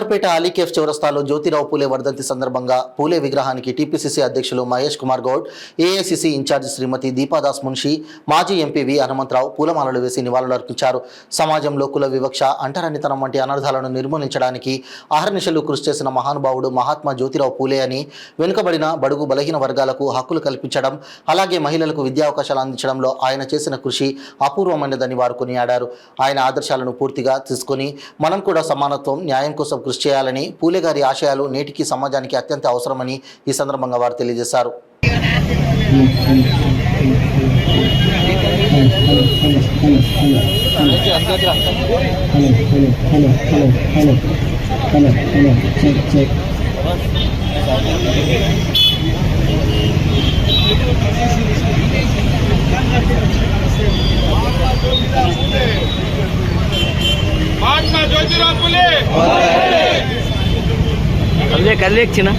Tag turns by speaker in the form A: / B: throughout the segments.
A: అమర్పేట అలీకేఫ్ చౌరస్తాలో జ్యోతిరావు పూలే వర్ధంతి సందర్భంగా పూలే విగ్రహానికి టీపీసీసీ అధ్యక్షులు మహేష్ కుమార్ గౌడ్, ఏఐసీసీ ఇన్ఛార్జి శ్రీమతి దీపాదాస్ మున్షి, మాజీ ఎంపీ వి హనుమంతరావు పూలమాలలు వేసి నివాళులర్పించారు. సమాజంలో కుల వివక్ష, అంటరానితనం వంటి అనర్థాలను నిర్మూలించడానికి అహర్నిశలు కృషి చేసిన మహానుభావుడు మహాత్మా జ్యోతిరావు పూలే అని, వెనుకబడిన బడుగు బలహీన వర్గాలకు హక్కులు కల్పించడం, అలాగే మహిళలకు విద్యావకాశాలు అందించడంలో ఆయన చేసిన కృషి అపూర్వమైనదని వారు కొనియాడారు. ఆయన ఆదర్శాలను పూర్తిగా తీసుకొని మనం కూడా సమానత్వం, న్యాయం కోసం కృషి చేయాలని, పూలే గారి ఆశయాలు నేటికి సమాజానికి అత్యంత అవసరమని ఈ సందర్భంగా వారు తెలియజేశారు.
B: महात्मा ज्योतिराव फुले
C: कल एक छी ना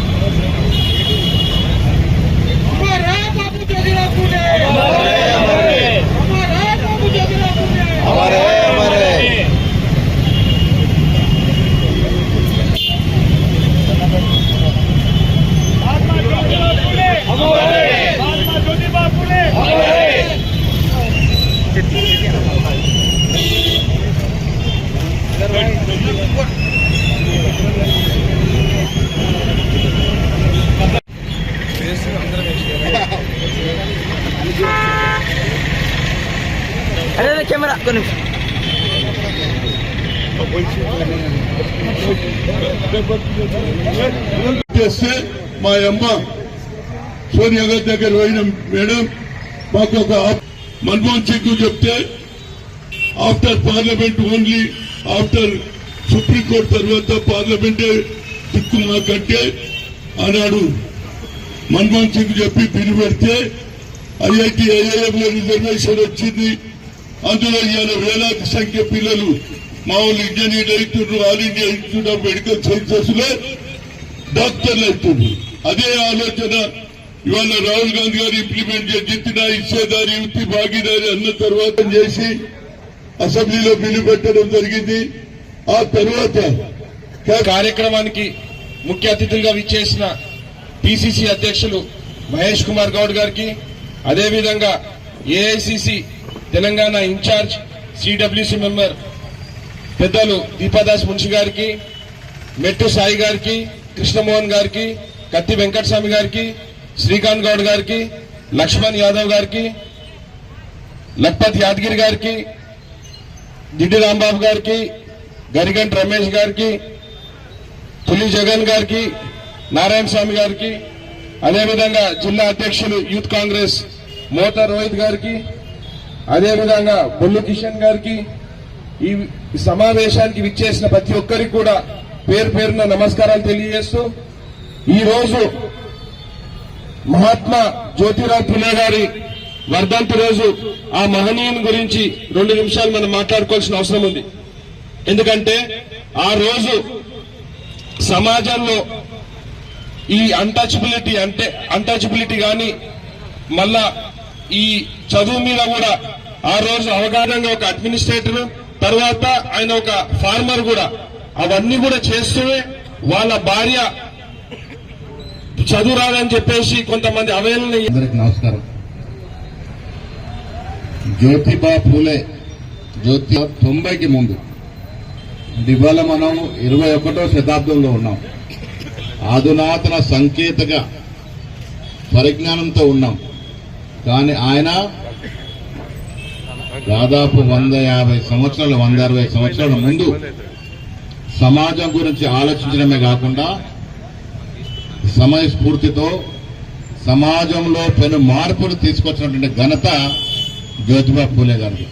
B: बाबू ज्योतिराव फुले बाबू ज्योतिराव फुले महात्मा ज्योतिराव फुले महात्मा ज्योतिराव फुले
C: अरे कैमरा
D: మా అమ్మ సోనియా గారి దగ్గర పోయిన మేడం మాకు ఒక మన్మోహన్ సింగ్ చెప్తే after parliament only after supreme court తర్వాత పార్లమెంటే దిక్కు మాకంటే ఆనాడు మన్మోహన్ సింగ్ చెప్పి బిల్లు పెడితే ఐఐటి ఐఐఎం లో రిజర్వేషన్ వచ్చింది. అందులో ఇవాళ వేలాది సంఖ్య పిల్లలు మా వాళ్ళు ఇంజనీర్ అవుతున్నారు, all India institute of medical sciences లో డాక్టర్లు అవుతున్నారు. అదే ఆలోచన ఇవాళ రాహుల్ గాంధీ గారు ఇంప్లిమెంట్ చేసి జిత్తిన హిస్సేదారి, యుక్తి భాగీదారి అన్న తర్వాత చేసి అసెంబ్లీలో బిల్లు పెట్టడం జరిగింది. ఆ తర్వాత
E: కార్యక్రమానికి ముఖ్య అతిథులుగా విచ్చేసిన పిసిసి అధ్యక్షులు మహేష్ కుమార్ గౌడ్ గారికి, అదేవిధంగా AICC Telangana incharge CWC member పెద్దలు దీపాదాస్ మున్షి గారికి, మెట్టు సాయి గారికి, కృష్ణమోహన్ గారికి, కత్తి వెంకటస్వామి గారికి, శ్రీకాంత్ గౌడ్ గారికి, లక్ష్మణ్ యాదవ్ గారికి, లక్పత్ యాదగిరి గారికి, దిడ్డి రాంబాబు గారికి, గరిగంటి రమేష్ గారికి, తులి జగన్ గారికి, నారాయణ స్వామి గారికి, అదేవిధంగా జిల్లా అధ్యక్షులు యూత్ కాంగ్రెస్ మోతా రోహిత్ గారికి, అదేవిధంగా బొల్లు కిషన్ గారికి, ఈ సమావేశానికి విచ్చేసిన ప్రతి ఒక్కరికి కూడా పేరు పేరున నమస్కారాలు తెలియజేస్తూ, ఈ రోజు మహాత్మా జ్యోతిరావు ఫులే గారి వర్ధంతి రోజు ఆ మహనీయుని గురించి 2 నిమిషాలు మనం మాట్లాడుకోవాల్సిన అవసరం ఉంది. ఎందుకంటే ఆ రోజు సమాజంలో ఈ అన్టచబిలిటీ కానీ మళ్ళా ఈ చదువు మీద కూడా ఆ రోజు అవగాహనగా ఒక అడ్మినిస్ట్రేటర్, తర్వాత ఆయన ఒక ఫార్మర్ కూడా అవన్నీ కూడా చేస్తూనే వాళ్ళ భార్య చదువు రాదని చెప్పేసి కొంతమంది అవహేళన.
F: అందరికి నమస్కారం. జ్యోతిబా పూలే 90కి ముందు, ఇవాళ మనం 21వ శతాబ్దంలో ఉన్నాం. అధునాతన సంకేతక పరిజ్ఞానంతో ఉన్నాం. కానీ ఆయన దాదాపు 150 సంవత్సరాలు 160 సంవత్సరాల ముందు సమాజం గురించి ఆలోచించడమే కాకుండా సమయస్ఫూర్తితో సమాజంలో పెను మార్పులు తీసుకొచ్చినటువంటి ఘనత జ్యోతిబా పూలే గారికి.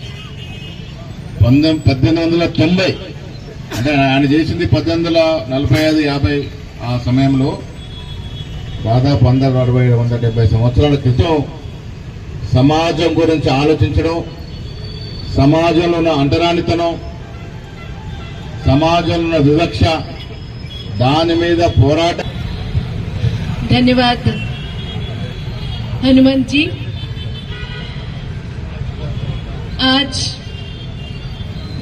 F: 1890 అంటే ఆయన చేసింది 1845-50 ఆ సమయంలో దాదాపు 160-170 సంవత్సరాల క్రితం సమాజం గురించి ఆలోచించడం, సమాజంలో ఉన్న అంటరానితనం, సమాజంలో ఉన్న వివక్ష, దాని మీద పోరాటం.
G: धन्यवाद हनुमंत जी। आज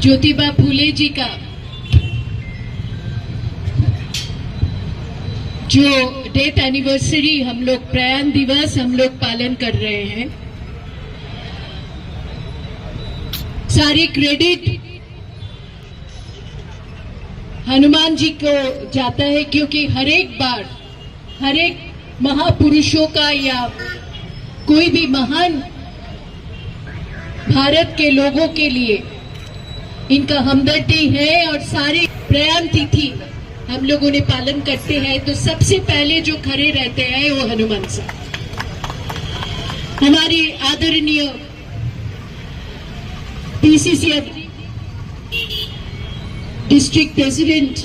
G: ज्योतिबा फूले जी का जो डेथ एनिवर्सरी हम लोग प्रयाण दिवस हम लोग पालन कर रहे हैं, सारी क्रेडिट हनुमान जी को जाता है, क्योंकि हर एक बार हर एक महापुरुषों का या कोई भी महान भारत के लोगों के लिए इनका हमदर्दी है और सारी प्रयाण तिथि हम लोग उन्हें पालन करते हैं। तो सबसे पहले जो खड़े रहते हैं वो हनुमान साहब, हमारी आदरणीय पीसीसी डिस्ट्रिक्ट प्रेसिडेंट